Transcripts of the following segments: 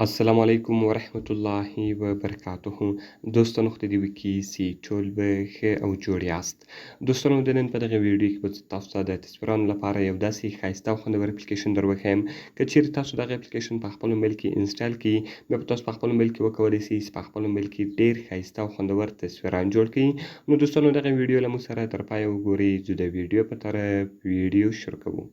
السلام علیکم ورحمت الله وبرکاته. دوستانو خدای دې وکړي چې ټول به ښه او جوړ یاست. دوستانو د نن په دغه ویډیو کې به زه تاسو ته د تصویرانو لپاره یو داسې ښایسته او خوندور اپلیکیشن در وښیم. که چیرې تاسو دغه اپلیکیشن په خپل موبایل کې انسټال کړئ بیا به تاسو په خپل موبایل کې وکولی سئ چې په خپل موبایل کې ډېر ښایسته او خوندور تصویران جوړ کړئ. نو دوستانو دغه ویډیو له موږ سره تر پایه وګورئ. زه د ویډیو په طرف ویډیو شروع کوو.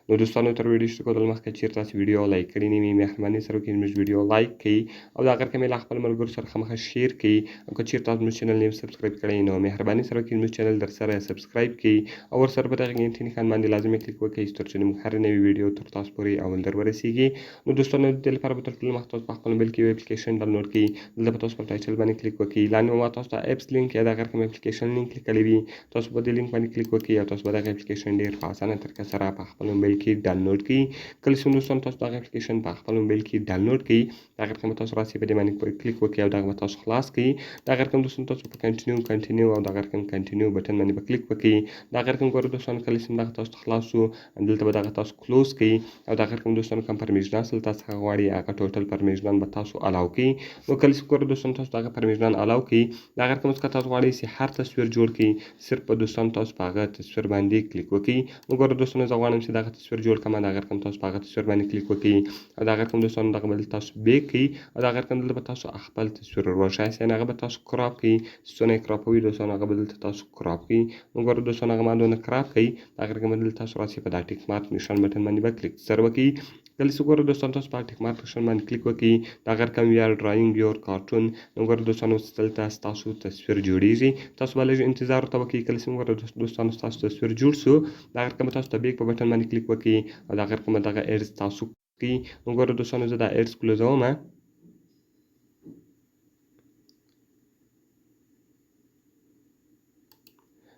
نو دوستانو تر ویډیو شروع کولو مخکې چیرې تاسو ویډیو لایک کړی نه وي مهرباني سره وکړئ زموږ ویډیو لایک کړئ او د هغه رقم له خپل ملګرو سره خامخا شیر کړئ. او که چیرې تاسو زموږ چینل نه سبسکرایب کړی نو مهرباني سره وکړئ زموږ چینل در سره سبسکرایب کړئ او ورسره په دغه غنټې نښان باندې لازمي کلیک وکړئ تر څو زموږ هر نوی ویډیو تر تاسو پورې اول در ورسیږي. نو دوستانو د دې لپاره به تر ټولو مخکې تاسو په خپل موبایل کې یو اپلیکیشن ډاونلوډ کړئ. دلته به تاسو په ټایټل باندې کلیک وکړئ. لاندې به تاسو ته اپس لینک یا د هغه رقم اپلیکیشن لینک لیکلی وي. تاسو په دې لینک باندې کلیک وکړئ او تاسو به دغه اپلیکیشن ډېر په اسانه طریقه سره په خپل موبایل کې ډاونلوډ کړئ. کله چې دوستانو تاسو دغه اپلیکیشن په خپل موبایل کې ډاونلوډ کړئ د هغه رقم تاسو راسئ په دې باندې کلیک وکړئ او دغه به تاسو خلاص کړئ. د هغه رقم دوستانو تاسو په کنټینیو او دغه رقم کنټینیو بټن باندې به کلیک وکړئ. د هغه رقم ګوره دوستانو کله چې دغه تاسو خلاص شو دلته به دغه تاسو کلوز کړئ او دغه رقم دوستانو کوم پرمیشنان څه تاسو څخه غواړي هغه ټوټل پرمیشنان به تاسو الاو کړئ. نو کله چې ګوره دوستانو تاسو دغه پرمیشنان الاو کړئ د هغه رقم څخه تاسو غواړئ چې هر تصویر جوړ کړئ صرف په دوستانو تاسو په هغه تصویر باندې کلیک وکړئ. نو ګوره دوستانو زه غواړم چې دغه تصویر جوړ کړم د هغه رقم تاسو په هغه تصویر باندې کلیک وکړئ او د هغه رقم دوستانو دغه بدل تاسو بیک کړئ او د هغه رقم دلته به تاسو خپل تصویر ورشئ یعنې هغه به تاسو کراپ کړئ. څونه یې کراپوي دوستانو هغه به دلته تاسو کراپ کړئ. نو ګوره دوستانو هغه ما دونه کراپ کړئ د هغه رقم به دلته تاسو راسئ په دا ټیک مارک نشان بټن باندې به کلیک سر وکړئ. کله چې ګوره دوستانو تاسو په ټیک مارک نشان باندې کلیک وکړئ د هغه رقم وي آر ډرایینګ یور کارټون. نو ګوره دوستانو دلته ستاسو تصویر جوړیږي. تاسو به لږ انتظار ورته وکړئ. کله چې ګوره دوستانو ستاسو تصویر جوړ سو د هغه رقم تاسو ته بیک په بټن باندې کلیک وکړئ او د هغه رقم دغه ایډز تاسو کړئ. نو ګوره دوستانو زه دا ایډز کلوزوم.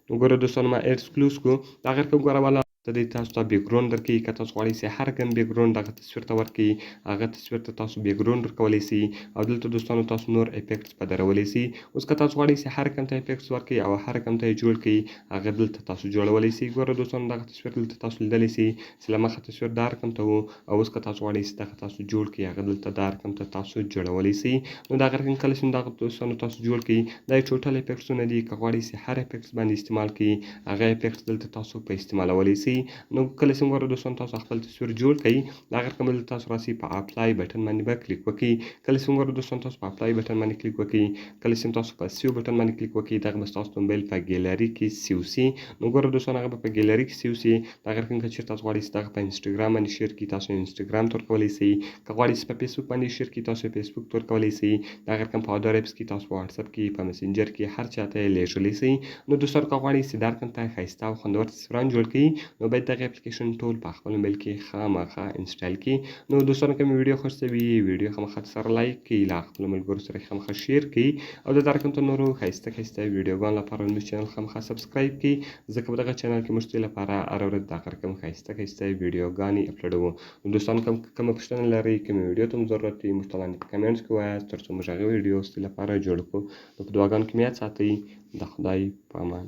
نو ګوره دوستانو ما ایډز کلوز کړو د هغه رقم ګوره والا د تاسو ته بیکګراوند درکوي. که تاسو غواړئ چې هر کوم بیکګراوند دغه تصویر ته ورکړئ هغه تصویر ته تاسو بیکګراوند ورکولی سئ او دلته دوستانو تاسو نور افیکټس په درولی سئ. اوس که تاسو غواړئ چې هر کوم ته افیکټس ورکړئ او هر کوم ته یې جوړ کړئ هغه دلته تاسو جوړولی سئ. ګوره دوستانو دغه تصویر دلته تاسو لیدلی سئ چې له مخه تصویر دا رقم ته و او اوس که تاسو غواړئ چې دغه تاسو جوړ کړئ هغه دلته دا رقم ته تاسو جوړولی سئ. نو دغه رقم کله چې دغه دوستانو تاسو جوړ کړئ دا یې ټوټل افیکټسونه دي. که غواړئ چې هر افیکټس باندې استعمال کړئ هغه افیکټس دلته تاسو په استعمالولی سئ. نو کله چې ګوره دوستانو تاسو خپل تصویر جوړ کړئ د هغه رقم دلته تاسو راسئ په اپلای بټن باندې به کلیک وکړئ. کله چې ګوره دوستانو تاسو په اپلای بټن باندې کلیک وکړئ کله چې تاسو په سیو بټن باندې کلیک وکړئ دغه به ستاسو موبایل په ګیلري کې سیو سي. نو ګوره دوستانو هغه به په ګیلري کې سیو سي. د هغه رقم که چیرې تاسو غواړئ چې دغه په انسټاګرام باندې شیر کړئ تاسو انسټاګرام ته ورکولی سئ. که غواړئ چې په فیسبوک باندې شیر کړئ تاسو فیسبوک ته ورکولی سئ. د هغه رقم په ادر اپس کې تاسو په واتساپ کې په مسنجر کې هر چاته یې لیږلی سئ. نو دوستانو که غواړئ چې دا رقم ته ښایسته او خوندور تصویران جوړ کړئ نو باید دغه اپلیکیشن ټول په خپل موبایل کې خامخا انسټال کړئ. نو دوستانو که مې ویډیو خوښ شوي ویډیو خامخا سره لایک کړئ له خپلو ملګرو سره خامخا شیر کړئ او د دغه رقم ته نورو ښایسته ویډیوګانو لپاره زموږ چینل خامخا سبسکرایب کړئ ځکه په دغه چینل کې موږ ستاسو لپاره هره ورځ دغه رقم ښایسته ویډیوګانې اپلوډوو. نو دوستانو کومه پوښتنه لرئ کومې ویډیو ته مو ضرورت وي موږ ته لاندې په کمنټس کې ووایاست تر څو موږ هغه ویډیو ستاسو لپاره جوړ کړو. نو په دعاګانو کې مې یاد ساتئ. د خدای په امان.